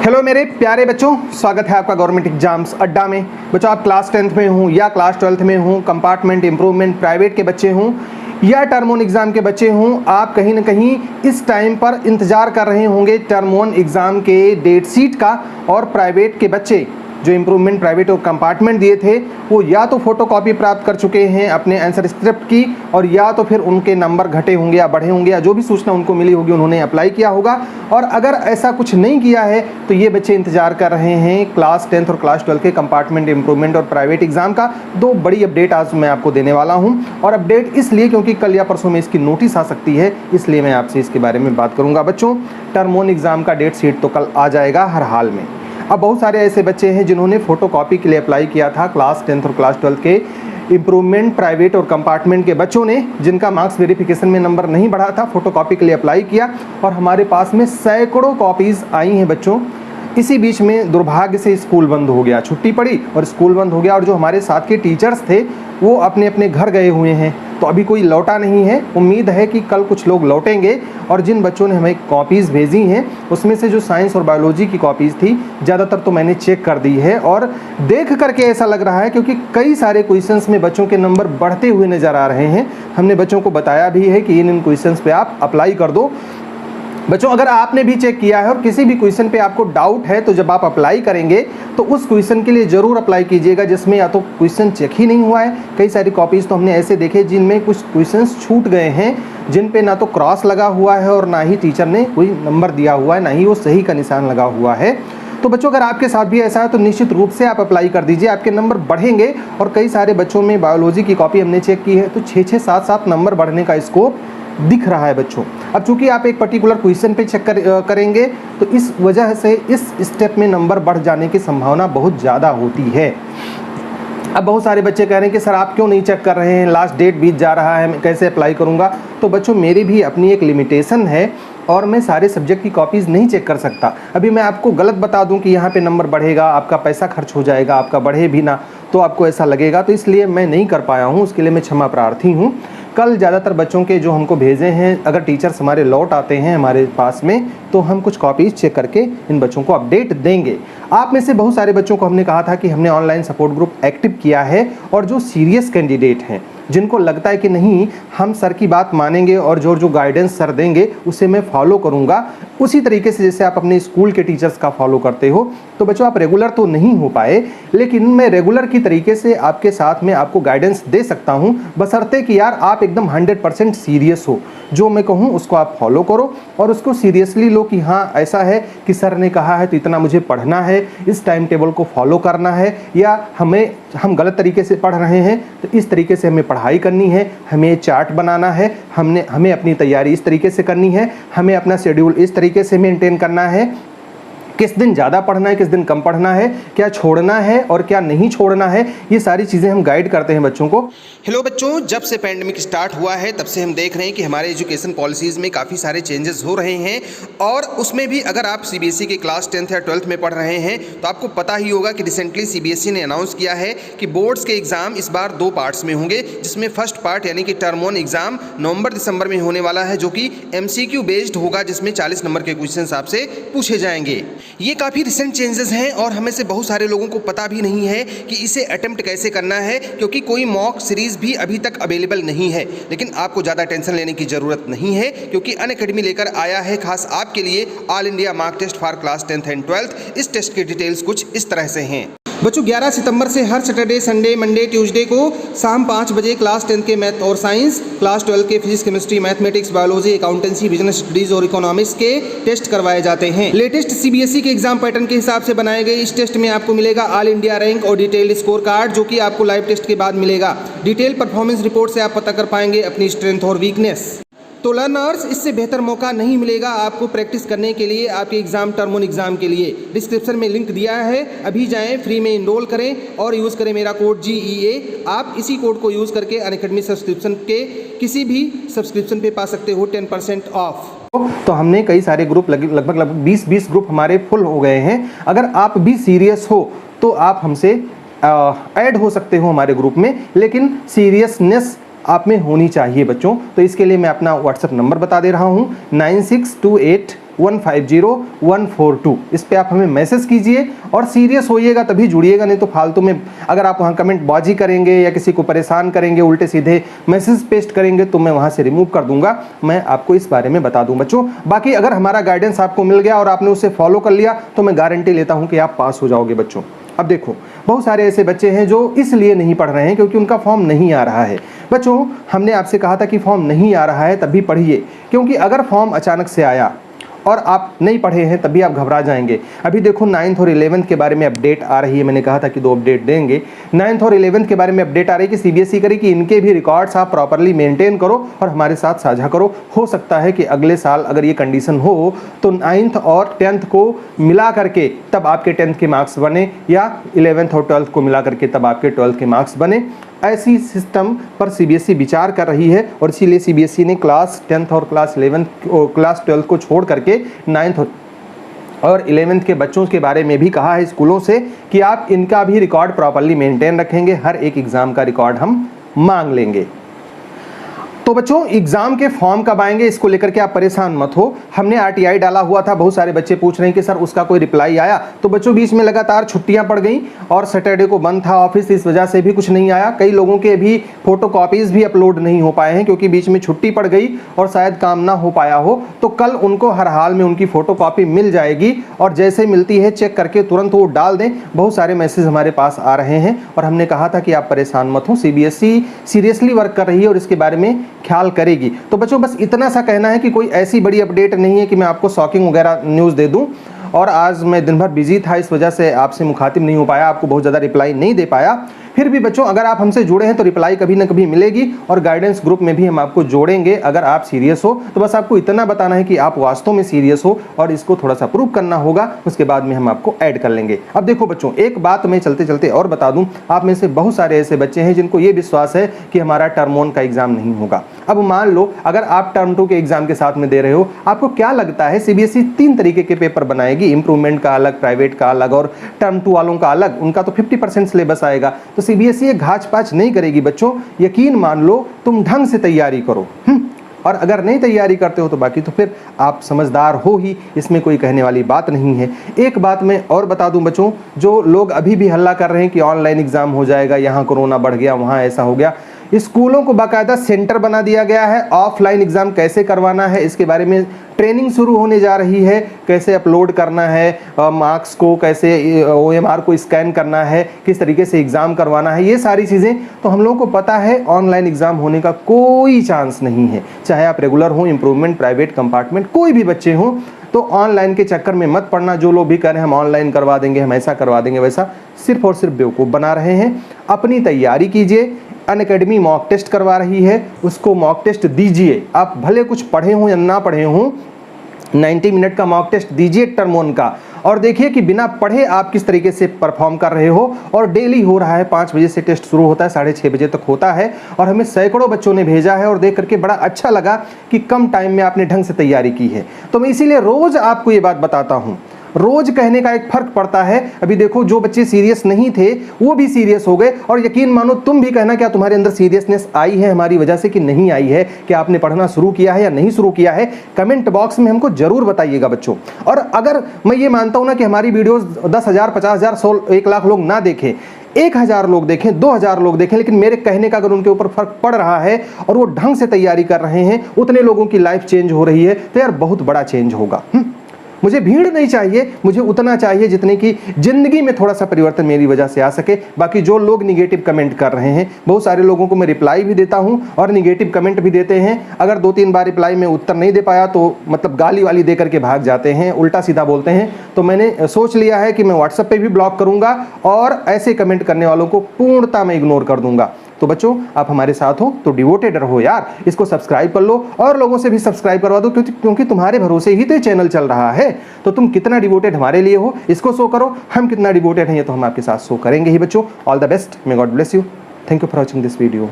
Hello मेरे प्यारे बच्चों, स्वागत है आपका गवर्नमेंट एग्जाम्स अड्डा में। बच्चों, आप क्लास 10th में हूँ या क्लास 12th में हूँ, कंपार्टमेंट इम्प्रूवमेंट प्राइवेट के बच्चे हूँ या टर्म 1 एग्ज़ाम के बच्चे हूँ, आप कहीं ना कहीं इस टाइम पर इंतज़ार कर रहे होंगे टर्म 1 एग्ज़ाम के डेट शीट का। और प्राइवेट के बच्चे जो इम्प्रूवमेंट प्राइवेट और कंपार्टमेंट दिए थे वो या तो फोटोकॉपी प्राप्त कर चुके हैं अपने आंसर स्क्रिप्ट की, और या तो फिर उनके नंबर घटे होंगे या बढ़े होंगे, या जो भी सूचना उनको मिली होगी उन्होंने अप्लाई किया होगा। और अगर ऐसा कुछ नहीं किया है तो ये बच्चे इंतजार कर रहे हैं क्लास 10th और क्लास 12 के कंपार्टमेंट इम्प्रूवमेंट और प्राइवेट एग्जाम का। दो बड़ी अपडेट आज मैं आपको देने वाला हूँ, और अपडेट इसलिए क्योंकि कल या परसों में इसकी नोटिस आ सकती है, इसलिए मैं आपसे इसके बारे में बात करूँगा। बच्चों, टर्म 1 एग्ज़ाम का डेट शीट तो कल आ जाएगा हर हाल में। अब बहुत सारे ऐसे बच्चे हैं जिन्होंने फोटोकॉपी के लिए अप्लाई किया था, क्लास 10th और क्लास 12 के इम्प्रूवमेंट प्राइवेट और कंपार्टमेंट के बच्चों ने, जिनका मार्क्स वेरिफिकेशन में नंबर नहीं बढ़ा था, फोटोकॉपी के लिए अप्लाई किया और हमारे पास में सैकड़ों कॉपीज़ आई हैं बच्चों। इसी बीच में दुर्भाग्य से स्कूल बंद हो गया, छुट्टी पड़ी और स्कूल बंद हो गया, और जो हमारे साथ के टीचर्स थे वो अपने अपने घर गए हुए हैं, तो अभी कोई लौटा नहीं है। उम्मीद है कि कल कुछ लोग लौटेंगे। और जिन बच्चों ने हमें कॉपीज़ भेजी हैं उसमें से जो साइंस और बायोलॉजी की कॉपीज़ थी ज़्यादातर तो मैंने चेक कर दी है, और देख करके ऐसा लग रहा है क्योंकि कई सारे क्वेश्चंस में बच्चों के नंबर बढ़ते हुए नज़र आ रहे हैं। हमने बच्चों को बताया भी है कि इन क्वेश्चंस पे आप अप्लाई कर दो। बच्चों, अगर आपने भी चेक किया है और किसी भी क्वेश्चन पे आपको डाउट है तो जब आप अप्लाई करेंगे तो उस क्वेश्चन के लिए ज़रूर अप्लाई कीजिएगा जिसमें या तो क्वेश्चन चेक ही नहीं हुआ है। कई सारी कॉपीज़ तो हमने ऐसे देखे जिनमें कुछ क्वेश्चंस छूट गए हैं, जिन पे ना तो क्रॉस लगा हुआ है और ना ही टीचर ने कोई नंबर दिया हुआ है, ना ही वो सही का निशान लगा हुआ है। तो बच्चों, अगर आपके साथ भी ऐसा है तो निश्चित रूप से आप अप्लाई कर दीजिए, आपके नंबर बढ़ेंगे। और कई सारे बच्चों में बायोलॉजी की कॉपी हमने चेक की है तो 6-6, 7-7 नंबर बढ़ने का स्कोप दिख रहा है बच्चों। अब चूंकि आप एक पर्टिकुलर क्वेश्चन पे चेक करेंगे तो इस वजह से इस स्टेप में नंबर बढ़ जाने की संभावना बहुत ज़्यादा होती है। अब बहुत सारे बच्चे कह रहे हैं कि सर आप क्यों नहीं चेक कर रहे हैं, लास्ट डेट बीत जा रहा है, मैं कैसे अप्लाई करूंगा। तो बच्चों, मेरी भी अपनी एक लिमिटेशन है और मैं सारे सब्जेक्ट की कॉपीज़ नहीं चेक कर सकता। अभी मैं आपको गलत बता दूं कि यहाँ पे नंबर बढ़ेगा, आपका पैसा खर्च हो जाएगा, आपका बढ़े भी ना तो आपको ऐसा लगेगा, तो इसलिए मैं नहीं कर पाया हूँ, उसके लिए मैं क्षमा प्रार्थी हूँ। कल ज़्यादातर बच्चों के जो हमको भेजे हैं, अगर टीचर्स हमारे लौट आते हैं हमारे पास में तो हम कुछ कॉपीज़ चेक करके इन बच्चों को अपडेट देंगे। आप में से बहुत सारे बच्चों को हमने कहा था कि हमने ऑनलाइन सपोर्ट ग्रुप एक्टिव किया है, और जो सीरियस कैंडिडेट हैं जिनको लगता है कि नहीं हम सर की बात मानेंगे और जो जो गाइडेंस सर देंगे उसे मैं फॉलो करूंगा उसी तरीके से जैसे आप अपने स्कूल के टीचर्स का फॉलो करते हो। तो बच्चों, आप रेगुलर तो नहीं हो पाए, लेकिन मैं रेगुलर की तरीके से आपके साथ में आपको गाइडेंस दे सकता हूं, बशर्ते कि यार आप एकदम 100% सीरियस हो। जो मैं कहूं उसको आप फॉलो करो और उसको सीरियसली लो कि हाँ ऐसा है कि सर ने कहा है तो इतना मुझे पढ़ना है, इस टाइम टेबल को फॉलो करना है, या हम गलत तरीके से पढ़ रहे हैं तो इस तरीके से हमें पढ़ाई करनी है, हमें चार्ट बनाना है, हमें अपनी तैयारी इस तरीके से करनी है, हमें अपना शेड्यूल इस तरीके से मेंटेन करना है, किस दिन ज़्यादा पढ़ना है, किस दिन कम पढ़ना है, क्या छोड़ना है और क्या नहीं छोड़ना है, ये सारी चीज़ें हम गाइड करते हैं बच्चों को। हेलो बच्चों, जब से पैंडेमिक स्टार्ट हुआ है तब से हम देख रहे हैं कि हमारे एजुकेशन पॉलिसीज़ में काफ़ी सारे चेंजेस हो रहे हैं, और उसमें भी अगर आप सीबीएसई के क्लास 10th या 12th में पढ़ रहे हैं तो आपको पता ही होगा कि रिसेंटली सीबीएसई ने अनाउंस किया है कि बोर्ड्स के एग्ज़ाम इस बार 2 पार्ट्स में होंगे, जिसमें फर्स्ट पार्ट यानी कि टर्म 1 एग्ज़ाम नवंबर-दिसंबर में होने वाला है, जो कि MCQ बेस्ड होगा, जिसमें 40 नंबर के क्वेश्चन आपसे पूछे जाएंगे। ये काफ़ी रिसेंट चेंजेस हैं और हमें से बहुत सारे लोगों को पता भी नहीं है कि इसे अटेम्प्ट कैसे करना है, क्योंकि कोई मॉक सीरीज़ भी अभी तक अवेलेबल नहीं है। लेकिन आपको ज़्यादा टेंशन लेने की ज़रूरत नहीं है, क्योंकि अनअकैडमी लेकर आया है खास आपके लिए all India mock test for class 10th and 12th। इस टेस्ट की डिटेल्स कुछ इस तरह से हैं। बच्चों, 11 सितंबर से हर सैटरडे, संडे, मंडे, ट्यूसडे को शाम 5 बजे क्लास 10 के मैथ और साइंस, क्लास 12 के physics, chemistry, mathematics, biology, accountancy, business studies और इकोनॉमिक्स के टेस्ट करवाए जाते हैं। लेटेस्ट सीबीएसई के एग्जाम पैटर्न के हिसाब से बनाए गए इस टेस्ट में आपको मिलेगा ऑल इंडिया रैंक और डिटेल्ड स्कोर कार्ड, जो कि आपको लाइव टेस्ट के बाद मिलेगा। डिटेल परफॉर्मेंस रिपोर्ट से आप पता कर पाएंगे अपनी स्ट्रेंथ और वीकनेस। तो लर्नर्स, इससे बेहतर मौका नहीं मिलेगा आपको प्रैक्टिस करने के लिए आपके एग्जाम टर्म 1 एग्जाम के लिए। डिस्क्रिप्शन में लिंक दिया है, अभी जाएं, फ्री में इनरोल करें और यूज़ करें मेरा कोड GEA। आप इसी कोड को यूज़ करके अनअकैडमी सब्सक्रिप्शन के किसी भी सब्सक्रिप्शन पे पा सकते हो 10% ऑफ। तो हमने कई सारे ग्रुप लगभग 20 ग्रुप हमारे फुल हो गए हैं। अगर आप भी सीरियस हो तो आप हमसे ऐड हो सकते हो हमारे ग्रुप में, लेकिन सीरियसनेस आप में होनी चाहिए बच्चों। तो इसके लिए मैं अपना व्हाट्सएप नंबर बता दे रहा हूँ, 9628 150-142 इस पे आप हमें मैसेज कीजिए और सीरियस होइएगा तभी जुड़िएगा, नहीं तो फालतू में अगर आप वहाँ कमेंट बाजी करेंगे या किसी को परेशान करेंगे, उल्टे सीधे मैसेज पेस्ट करेंगे तो मैं वहाँ से रिमूव कर दूंगा। मैं आपको इस बारे में बता दूं बच्चों। बाकी अगर हमारा गाइडेंस आपको मिल गया और आपने उसे फॉलो कर लिया तो मैं गारंटी लेता हूं कि आप पास हो जाओगे बच्चों। अब देखो, बहुत सारे ऐसे बच्चे हैं जो इसलिए नहीं पढ़ रहे हैं क्योंकि उनका फॉर्म नहीं आ रहा है। बच्चों, हमने आपसे कहा था कि फॉर्म नहीं आ रहा है तब भी पढ़िए, क्योंकि अगर फॉर्म अचानक से आया और आप नहीं पढ़े हैं तभी आप घबरा जाएंगे। अभी देखो 9th और 11th के बारे में अपडेट आ रही है, मैंने कहा था कि 2 अपडेट देंगे। 9th और 11th के बारे में अपडेट आ रही है कि सीबीएसई करे कि इनके भी रिकॉर्ड्स आप प्रॉपरली मेंटेन करो और हमारे साथ साझा करो। हो सकता है कि अगले साल अगर ये कंडीशन हो तो 9th और 10th को मिला करके तब आपके 10th के मार्क्स बने, या 11th और 12th को मिला करके तब आपके 12th के मार्क्स बने। ऐसी सिस्टम पर सीबीएसई विचार कर रही है और इसीलिए सीबीएसई ने क्लास 10th और क्लास 11th और क्लास 12th को छोड़ करके 9th और 11th के बच्चों के बारे में भी कहा है स्कूलों से कि आप इनका भी रिकॉर्ड प्रॉपरली मेंटेन रखेंगे, हर एक एग्जाम का रिकॉर्ड हम मांग लेंगे। तो बच्चों, एग्जाम के फॉर्म कब आएंगे इसको लेकर के आप परेशान मत हो। हमने आरटीआई डाला हुआ था, बहुत सारे बच्चे पूछ रहे हैं कि सर उसका कोई रिप्लाई आया। तो बच्चों, बीच में लगातार छुट्टियां पड़ गई और सैटरडे को बंद था ऑफिस, इस वजह से भी कुछ नहीं आया। कई लोगों के भी फोटो कॉपीज भी अपलोड नहीं हो पाए हैं क्योंकि बीच में छुट्टी पड़ गई और शायद काम ना हो पाया हो। तो कल उनको हर हाल में उनकी फोटो कॉपी मिल जाएगी और जैसे मिलती है चेक करके तुरंत वो डाल दें। बहुत सारे मैसेज हमारे पास आ रहे हैं और हमने कहा था कि आप परेशान मत हो, सीबीएसई सीरियसली वर्क कर रही है और इसके बारे में ख्याल करेगी। तो बच्चों, बस इतना सा कहना है कि कोई ऐसी बड़ी अपडेट नहीं है कि मैं आपको शॉकिंग वगैरह न्यूज़ दे दूं। और आज मैं दिन भर बिजी था, इस वजह से आपसे मुखातिब नहीं हो पाया, आपको बहुत ज़्यादा रिप्लाई नहीं दे पाया। फिर भी बच्चों, अगर आप हमसे जुड़े हैं तो रिप्लाई कभी ना कभी मिलेगी और गाइडेंस ग्रुप में भी हम आपको जोड़ेंगे। अगर आप सीरियस हो तो बस आपको इतना बताना है कि आप वास्तव में सीरियस हो और इसको थोड़ा सा प्रूव करना होगा, उसके बाद में हम आपको ऐड कर लेंगे। अब देखो बच्चों, एक बात मैं चलते चलते और बता दूं, आप में से बहुत सारे ऐसे बच्चे हैं जिनको ये विश्वास है कि हमारा टर्म 1 का एग्जाम नहीं होगा। अब मान लो अगर आप टर्म 2 के एग्जाम के साथ में दे रहे हो, आपको क्या लगता है सीबीएसई 3 तरीके के पेपर बनाएगी, इंप्रूवमेंट का अलग, प्राइवेट का अलग और टर्म 2 वालों का अलग। उनका तो 50% सिलेबस आएगा। तो सीबीएसई घाच पाच नहीं करेगी बच्चों, यकीन मान लो, तुम ढंग से तैयारी करो। और अगर नहीं तैयारी करते हो तो बाकी तो फिर आप समझदार हो ही, इसमें कोई कहने वाली बात नहीं है। एक बात मैं और बता दूं बच्चों, जो लोग अभी भी हल्ला कर रहे हैं कि ऑनलाइन एग्जाम हो जाएगा, यहाँ कोरोना बढ़ गया, वहाँ ऐसा हो गया, स्कूलों को बाकायदा सेंटर बना दिया गया है। ऑफलाइन एग्जाम कैसे करवाना है इसके बारे में ट्रेनिंग शुरू होने जा रही है, कैसे अपलोड करना है मार्क्स को, कैसे OMR को स्कैन करना है, किस तरीके से एग्जाम करवाना है, ये सारी चीज़ें तो हम लोगों को पता है। ऑनलाइन एग्जाम होने का कोई चांस नहीं है, चाहे आप रेगुलर हो, इंप्रूवमेंट, प्राइवेट, कंपार्टमेंट, कोई भी बच्चे हों। तो ऑनलाइन के चक्कर में मत पड़ना। जो लोग भी कह रहे हैं हम ऑनलाइन करवा देंगे, हम ऐसा करवा देंगे, वैसा सिर्फ और सिर्फ बेवकूफ़ बना रहे हैं। अपनी तैयारी कीजिए। अनअकैडमी मॉक टेस्ट करवा रही है, उसको मॉक टेस्ट दीजिए। आप भले कुछ पढ़े हों या ना पढ़े हों, 90 मिनट का मॉक टेस्ट दीजिए टर्म 1 का, और देखिए कि बिना पढ़े आप किस तरीके से परफॉर्म कर रहे हो। और डेली हो रहा है, 5 बजे से टेस्ट शुरू होता है, 6:30 बजे तक होता है और हमें सैकड़ों बच्चों ने भेजा है और देख करके बड़ा अच्छा लगा कि कम टाइम में आपने ढंग से तैयारी की है। तो मैं इसीलिए रोज़ आपको ये बात बताता हूँ, रोज कहने का एक फर्क पड़ता है। अभी देखो, जो बच्चे सीरियस नहीं थे वो भी सीरियस हो गए, और यकीन मानो तुम भी कहना क्या तुम्हारे अंदर सीरियसनेस आई है हमारी वजह से कि नहीं आई है, कि आपने पढ़ना शुरू किया है या नहीं शुरू किया है, कमेंट बॉक्स में हमको जरूर बताइएगा बच्चों। और अगर मैं ये मानता हूं ना कि हमारी वीडियोस 10,000, 50,000, 100, 1 लाख लोग ना देखें, 1000 लोग देखें, 2000 लोग देखें, लेकिन मेरे कहने का अगर उनके ऊपर फर्क पड़ रहा है और वो ढंग से तैयारी कर रहे हैं, उतने लोगों की लाइफ चेंज हो रही है, तो यार बहुत बड़ा चेंज होगा। मुझे भीड़ नहीं चाहिए, मुझे उतना चाहिए जितने की जिंदगी में थोड़ा सा परिवर्तन मेरी वजह से आ सके। बाकी जो लोग निगेटिव कमेंट कर रहे हैं, बहुत सारे लोगों को मैं रिप्लाई भी देता हूं और निगेटिव कमेंट भी देते हैं। अगर 2-3 बार रिप्लाई में उत्तर नहीं दे पाया तो मतलब गाली वाली दे करके भाग जाते हैं, उल्टा सीधा बोलते हैं। तो मैंने सोच लिया है कि मैं व्हाट्सएप पे भी ब्लॉक करूंगा और ऐसे कमेंट करने वालों को पूर्णतः मैं इग्नोर कर दूंगा। तो बच्चों, आप हमारे साथ हो तो डिवोटेड रहो यार, इसको सब्सक्राइब कर लो और लोगों से भी सब्सक्राइब करवा दो, क्योंकि तुम्हारे भरोसे ही तो ये चैनल चल रहा है। तो तुम कितना डिवोटेड हमारे लिए हो इसको शो करो, हम कितना डिवोटेड हैं ये तो हम आपके साथ शो करेंगे ही बच्चों। All the best, may God bless you, thank you for watching this video.